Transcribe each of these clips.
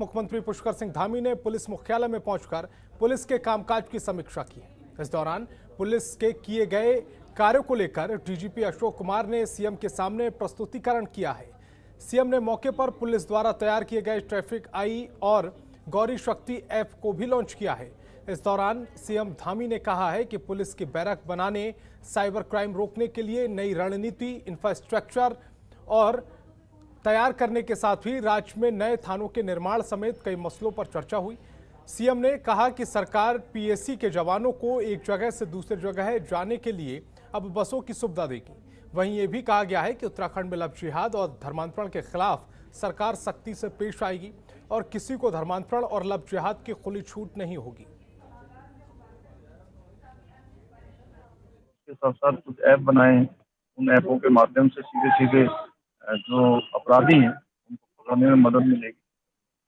मुख्यमंत्री पुष्कर सिंह धामी ने पुलिस मुख्यालय में पहुंचकर पुलिस के कामकाज की समीक्षा की। इस दौरान पुलिस के किए गए कार्यों को लेकर डीजीपी अशोक कुमार ने सीएम के सामने प्रस्तुतिकरण किया है। सीएम ने मौके पर पुलिस द्वारा तैयार किए गए ट्रैफिक आई और गौरी शक्ति ऐप को भी लॉन्च किया है। इस दौरान सीएम धामी ने कहा है कि पुलिस की बैरक बनाने, साइबर क्राइम रोकने के लिए नई रणनीति, इंफ्रास्ट्रक्चर और तैयार करने के साथ ही राज्य में नए थानों के निर्माण समेत कई मसलों पर चर्चा हुई। सीएम ने कहा कि सरकार पीएसी के जवानों को एक जगह से दूसरी जगह जाने के लिए अब बसों की सुविधा देगी। वहीं ये भी कहा गया है कि उत्तराखंड में लव जिहाद और धर्मांतरण के खिलाफ सरकार सख्ती से पेश आएगी और किसी को धर्मांतरण और लव जिहाद की खुली छूट नहीं होगी। के साथ साथ कुछ ऐप बनाए, उन ऐपों के माध्यम से सीधे जो अपराधी हैं उनको पकड़ने में मदद मिलेगी।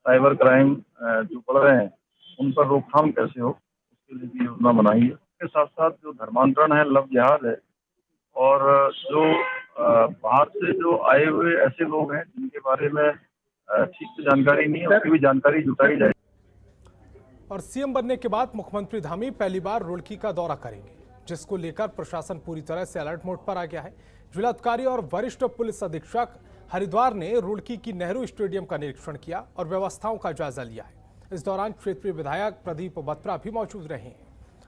साइबर क्राइम जो बढ़ रहे हैं उन पर रोकथाम कैसे हो, उसके लिए भी योजना बनाई है। इसके साथ साथ जो धर्मांतरण है, लव जिहाद है और जो बाहर से जो आए हुए ऐसे लोग हैं जिनके बारे में ठीक से जानकारी नहीं है, उसकी भी जानकारी जुटाई जाए। और सीएम बनने के बाद मुख्यमंत्री धामी पहली बार रुड़की का दौरा करेंगे, जिसको लेकर प्रशासन पूरी तरह से अलर्ट मोड पर आ गया है। जिलाधिकारी और वरिष्ठ पुलिस अधीक्षक हरिद्वार ने रुड़की की नेहरू स्टेडियम का निरीक्षण किया और व्यवस्थाओं का जायजा लिया है। इस दौरान क्षेत्रीय विधायक प्रदीप बत्रा भी मौजूद रहे हैं।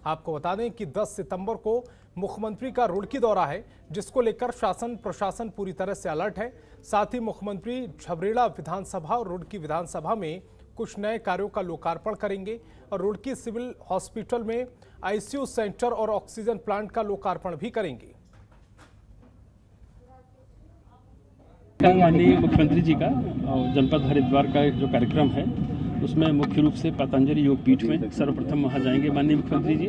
आपको बता दें कि 10 सितंबर को मुख्यमंत्री का रुड़की दौरा है, जिसको लेकर शासन प्रशासन पूरी तरह से अलर्ट है। साथ ही मुख्यमंत्री झबरेड़ा विधानसभा और रुड़की विधानसभा में कुछ नए कार्यों का लोकार्पण करेंगे और रुड़की सिविल हॉस्पिटल में आईसीयू सेंटर और ऑक्सीजन प्लांट का लोकार्पण भी करेंगे। माननीय मुख्यमंत्री जी का जनपद हरिद्वार का जो कार्यक्रम है उसमें मुख्य रूप से पतंजलि योग पीठ में सर्वप्रथम वहाँ जाएंगे माननीय मुख्यमंत्री जी,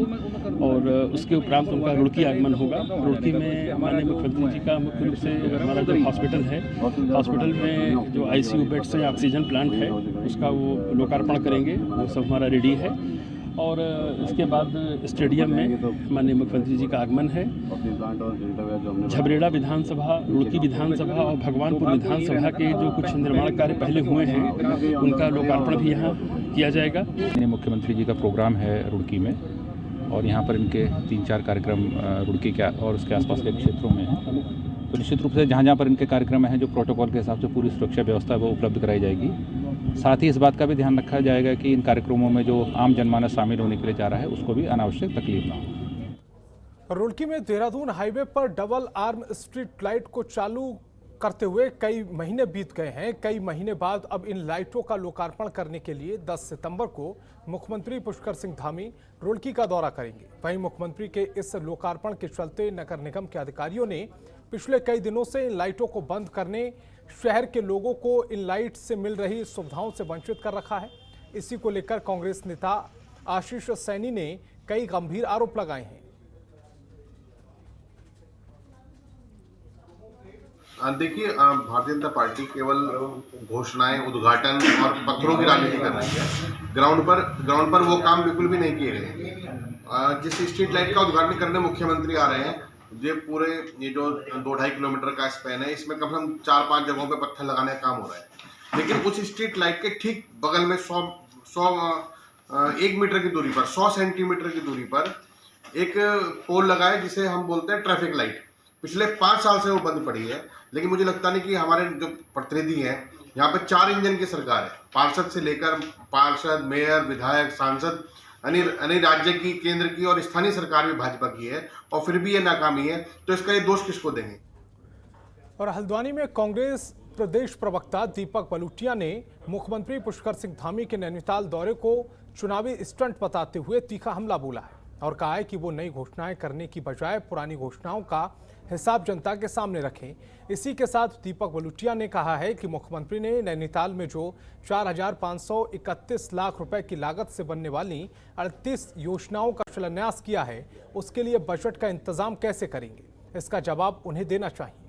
और उसके उपरांत उनका रुड़की आगमन होगा। रुड़की में माननीय मुख्यमंत्री जी का मुख्य रूप से हमारा जो हॉस्पिटल है, हॉस्पिटल में जो आईसीयू बेड्स है, ऑक्सीजन प्लांट है, उसका वो लोकार्पण करेंगे। वो सब हमारा रेडी है। और इसके बाद स्टेडियम में माननीय मुख्यमंत्री जी का आगमन है। झबरेड़ा विधानसभा, रुड़की विधानसभा और भगवानपुर विधानसभा के जो कुछ निर्माण कार्य पहले हुए हैं उनका लोकार्पण भी यहाँ किया जाएगा। मुख्यमंत्री जी का प्रोग्राम है रुड़की में और यहाँ पर इनके 3-4 कार्यक्रम रुड़की के और उसके आसपास के क्षेत्रों में हैं। तो निश्चित रूप से जहाँ पर इनके कार्यक्रम हैं, जो प्रोटोकॉल के हिसाब से पूरी सुरक्षा व्यवस्था वो उपलब्ध कराई जाएगी। साथ ही इस बात का भी ध्यान रखा जाएगा कि इन कार्यक्रमों में जो आम जनमानस शामिल होने के लिए जा रहा है उसको भी अनावश्यक तकलीफ ना हो। रुड़की में देहरादून हाईवे पर डबल आर्म स्ट्रीट लाइट को चालू करते हुए कई महीने बीत गए हैं। कई महीने बाद अब इन लाइटों का लोकार्पण करने के लिए 10 सितंबर को मुख्यमंत्री पुष्कर सिंह धामी रुड़की का दौरा करेंगे। वहीं मुख्यमंत्री के इस लोकार्पण के चलते नगर निगम के अधिकारियों ने पिछले कई दिनों से इन लाइटों को बंद करने, शहर के लोगों को इन लाइट से मिल रही सुविधाओं से वंचित कर रखा है। इसी को लेकर कांग्रेस नेता आशीष सैनी ने कई गंभीर आरोप लगाए हैं। देखिए, भारतीय जनता पार्टी केवल घोषणाएं, उद्घाटन और पत्थरों की राजनीति कर रही है। ग्राउंड पर वो काम बिल्कुल भी नहीं किए गए। जिस स्ट्रीट लाइट का उद्घाटन करने मुख्यमंत्री आ रहे हैं, ये जो 2-2.5 किलोमीटर का स्पैन है, इसमें कम से कम 4-5 जगहों पे पत्थर लगाने का काम हो रहा है। लेकिन उस स्ट्रीट लाइट के ठीक बगल में 1 मीटर की दूरी पर, 100 सेंटीमीटर की दूरी पर एक पोल लगा है जिसे हम बोलते हैं ट्रैफिक लाइट। पिछले 5 साल से वो बंद पड़ी है। लेकिन मुझे लगता नहीं कि हमारे जो प्रतिनिधि हैं, यहाँ पे 4 इंजन की सरकार है, पार्षद से लेकर पार्षद, मेयर, विधायक, सांसद, यानी राज्य की, केंद्र की और स्थानीय सरकार भी भाजपा की है, और फिर भी ये नाकामी है। तो इसका ये दोष किसको देंगे? और हल्द्वानी में कांग्रेस प्रदेश प्रवक्ता दीपक बलूटिया ने मुख्यमंत्री पुष्कर सिंह धामी के नैनीताल दौरे को चुनावी स्टंट बताते हुए तीखा हमला बोला है और कहा है कि वो नई घोषणाएं करने की बजाय पुरानी घोषणाओं का हिसाब जनता के सामने रखें। इसी के साथ दीपक बलूटिया ने कहा है कि मुख्यमंत्री ने नैनीताल में जो 4,531 लाख रुपए की लागत से बनने वाली 38 योजनाओं का शिलान्यास किया है, उसके लिए बजट का इंतजाम कैसे करेंगे, इसका जवाब उन्हें देना चाहिए।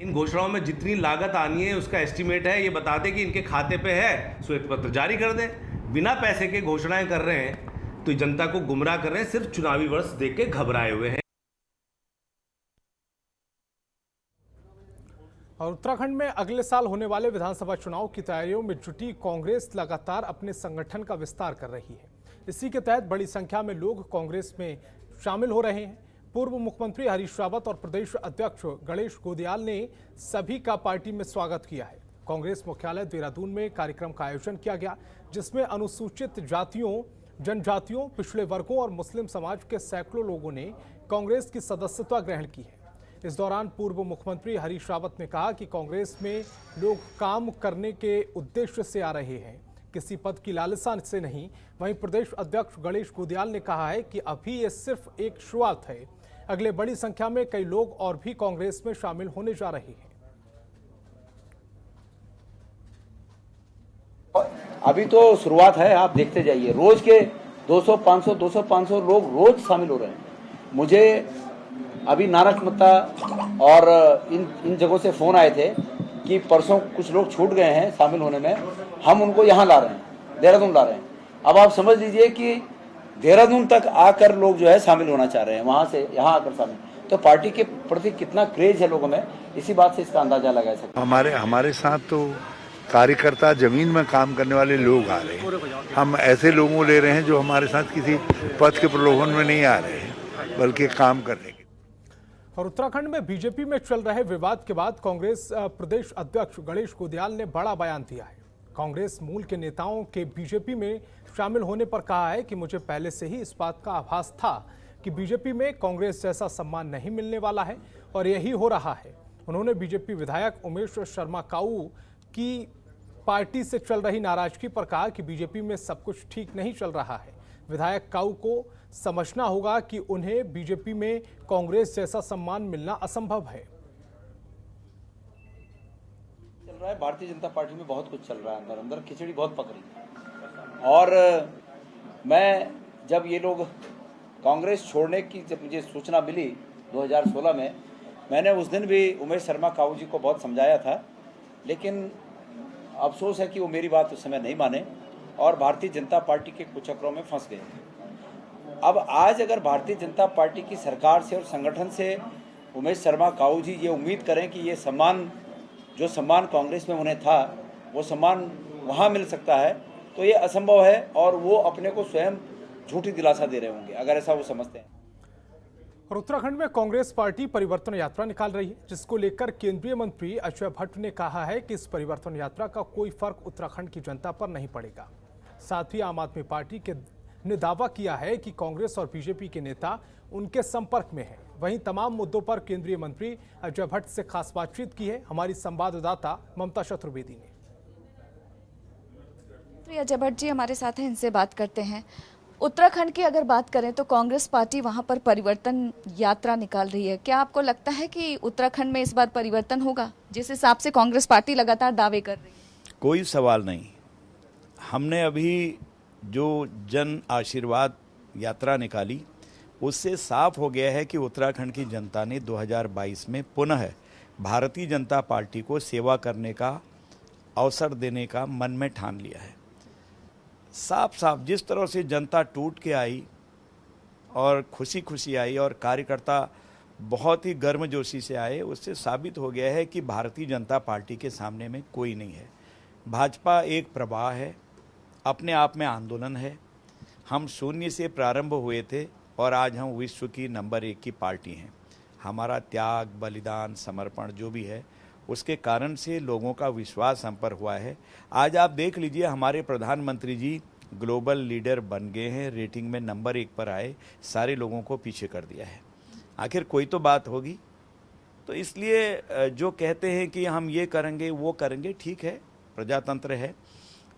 इन घोषणाओं में जितनी लागत आनी है उसका एस्टीमेट है, ये बता दें कि इनके खाते पे है, श्वेत पत्र जारी कर दें। बिना पैसे के घोषणाएं कर रहे हैं तो जनता को गुमराह कर रहे हैं, सिर्फ चुनावी वर्ष देख के घबराए हुए हैं। और उत्तराखंड में अगले साल होने वाले विधानसभा चुनाव की तैयारियों में जुटी कांग्रेस लगातार अपने संगठन का विस्तार कर रही है। इसी के तहत बड़ी संख्या में लोग कांग्रेस में शामिल हो रहे हैं। पूर्व मुख्यमंत्री हरीश रावत और प्रदेश अध्यक्ष गणेश गोदियाल ने सभी का पार्टी में स्वागत किया है। कांग्रेस मुख्यालय देहरादून में कार्यक्रम का आयोजन किया गया, जिसमें अनुसूचित जातियों, जनजातियों, पिछड़े वर्गों और मुस्लिम समाज के सैकड़ों लोगों ने कांग्रेस की सदस्यता ग्रहण की है। इस दौरान पूर्व मुख्यमंत्री हरीश रावत ने कहा कि कांग्रेस में लोग काम करने के उद्देश्य से आ रहे हैं, किसी पद की लालसा से नहीं। वहीं प्रदेश अध्यक्ष गणेश गोदियाल ने कहा है कि अभी ये सिर्फ एक शुरुआत है, अगले बड़ी संख्या में कई लोग और भी कांग्रेस में शामिल होने जा रहे हैं। अभी तो शुरुआत है, आप देखते जाइए, रोज के 200-500 लोग रोज शामिल हो रहे हैं। मुझे अभी नारकमत्ता और इन जगहों से फोन आए थे कि परसों कुछ लोग छूट गए हैं शामिल होने में, हम उनको यहाँ ला रहे हैं, देहरादून ला रहे हैं। अब आप समझ लीजिए कि देहरादून तक आकर लोग जो है शामिल होना चाह रहे हैं, वहाँ से यहाँ आकर शामिल। तो पार्टी के प्रति कितना क्रेज है लोगों में, इसी बात से इसका अंदाजा लगा सकते हैं। हमारे साथ तो कार्यकर्ता, जमीन में काम करने वाले लोग आ रहे हैं। हम ऐसे लोगों को ले रहे हैं जो हमारे साथ किसी पद के प्रलोभन में नहीं आ रहे हैं, बल्कि काम करने के। और उत्तराखंड में बीजेपी में चल रहे विवाद के बाद कांग्रेस प्रदेश अध्यक्ष गणेश गोदियाल ने बड़ा बयान दिया है। कांग्रेस मूल के नेताओं के बीजेपी में शामिल होने पर कहा है कि मुझे पहले से ही इस बात का आभास था कि बीजेपी में कांग्रेस जैसा सम्मान नहीं मिलने वाला है और यही हो रहा है। उन्होंने बीजेपी विधायक उमेश शर्मा काऊ की पार्टी से चल रही नाराजगी पर कहा कि बीजेपी में सब कुछ ठीक नहीं चल रहा है। विधायक काऊ को समझना होगा कि उन्हें बीजेपी में कांग्रेस जैसा सम्मान मिलना असंभव है। चल रहा है, भारतीय जनता पार्टी में बहुत कुछ चल रहा है, अंदर अंदर खिचड़ी बहुत पक रही है। और मैं जब ये लोग कांग्रेस छोड़ने की जब मुझे सूचना मिली 2016 में, मैंने उस दिन भी उमेश शर्मा काऊ जी को बहुत समझाया था, लेकिन अफसोस है कि वो मेरी बात उस समय नहीं माने और भारतीय जनता पार्टी के कुचक्रों में फंस गए। अब आज अगर भारतीय जनता पार्टी की सरकार से और संगठन से उमेश शर्मा काऊ जी ये उम्मीद करें कि ये सम्मान, जो सम्मान कांग्रेस में उन्हें था, वो सम्मान वहाँ मिल सकता है, तो ये असंभव है और वो अपने को स्वयं झूठी दिलासा दे रहे होंगे अगर ऐसा वो समझते हैं। और उत्तराखंड में कांग्रेस पार्टी परिवर्तन यात्रा निकाल रही है, जिसको लेकर केंद्रीय मंत्री अजय भट्ट ने कहा है कि इस परिवर्तन यात्रा का कोई फर्क उत्तराखंड की जनता पर नहीं पड़ेगा। साथ ही आम आदमी पार्टी ने दावा किया है कि कांग्रेस और बीजेपी के नेता उनके संपर्क में हैं। वहीं तमाम मुद्दों पर केंद्रीय मंत्री अजय भट्ट से खास बातचीत की है हमारी संवाददाता ममता चतुर्वेदी ने। अजय भट्ट जी हमारे साथ हैं, इनसे बात करते हैं। उत्तराखंड की अगर बात करें तो कांग्रेस पार्टी वहां पर परिवर्तन यात्रा निकाल रही है। क्या आपको लगता है कि उत्तराखंड में इस बार परिवर्तन होगा, जिस हिसाब से कांग्रेस पार्टी लगातार दावे कर रही है? कोई सवाल नहीं। हमने अभी जो जन आशीर्वाद यात्रा निकाली, उससे साफ हो गया है कि उत्तराखंड की जनता ने 2022 में पुनः भारतीय जनता पार्टी को सेवा करने का अवसर देने का मन में ठान लिया है। साफ साफ जिस तरह से जनता टूट के आई और खुशी खुशी आई और कार्यकर्ता बहुत ही गर्मजोशी से आए, उससे साबित हो गया है कि भारतीय जनता पार्टी के सामने में कोई नहीं है। भाजपा एक प्रवाह है, अपने आप में आंदोलन है। हम शून्य से प्रारंभ हुए थे और आज हम विश्व की नंबर 1 की पार्टी हैं। हमारा त्याग, बलिदान, समर्पण जो भी है, उसके कारण से लोगों का विश्वास हम पर हुआ है। आज आप देख लीजिए, हमारे प्रधानमंत्री जी ग्लोबल लीडर बन गए हैं, रेटिंग में नंबर 1 पर आए, सारे लोगों को पीछे कर दिया है। आखिर कोई तो बात होगी। तो इसलिए जो कहते हैं कि हम ये करेंगे वो करेंगे, ठीक है, प्रजातंत्र है,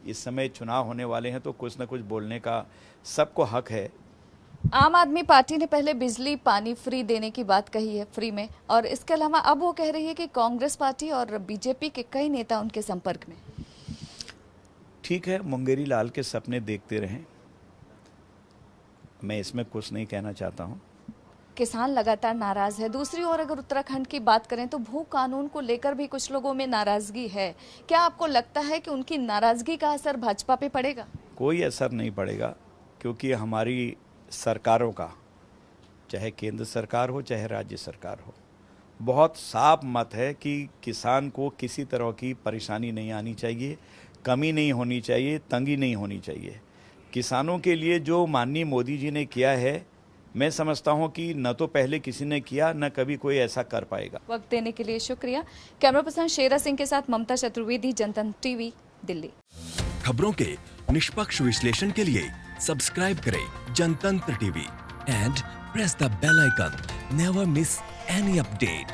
इस समय चुनाव होने वाले हैं तो कुछ न कुछ बोलने का सबको हक है। आम आदमी पार्टी ने पहले बिजली पानी फ्री देने की बात कही है, फ्री में, और इसके अलावा अब वो कह रही है कि कांग्रेस पार्टी और बीजेपी के कई नेता उनके संपर्क में। ठीक है, मुंगेरी लाल के सपने देखते रहें, मैं इसमें कुछ नहीं कहना चाहता हूँ। किसान लगातार नाराज है। दूसरी ओर अगर उत्तराखंड की बात करें तो भू कानून को लेकर भी कुछ लोगों में नाराजगी है। क्या आपको लगता है कि उनकी नाराजगी का असर भाजपा पे पड़ेगा? कोई असर नहीं पड़ेगा, क्योंकि हमारी सरकारों का, चाहे केंद्र सरकार हो चाहे राज्य सरकार हो, बहुत साफ मत है कि किसान को किसी तरह की परेशानी नहीं आनी चाहिए, कमी नहीं होनी चाहिए, तंगी नहीं होनी चाहिए। किसानों के लिए जो माननीय मोदी जी ने किया है, मैं समझता हूं कि न तो पहले किसी ने किया, न कभी कोई ऐसा कर पाएगा। वक्त देने के लिए शुक्रिया। कैमरा पर्सन शेरा सिंह के साथ ममता चतुर्वेदी, जनतंत्र टीवी, दिल्ली। खबरों के निष्पक्ष विश्लेषण के लिए सब्सक्राइब करें Jantantra TV and press the bell icon. Never miss any update.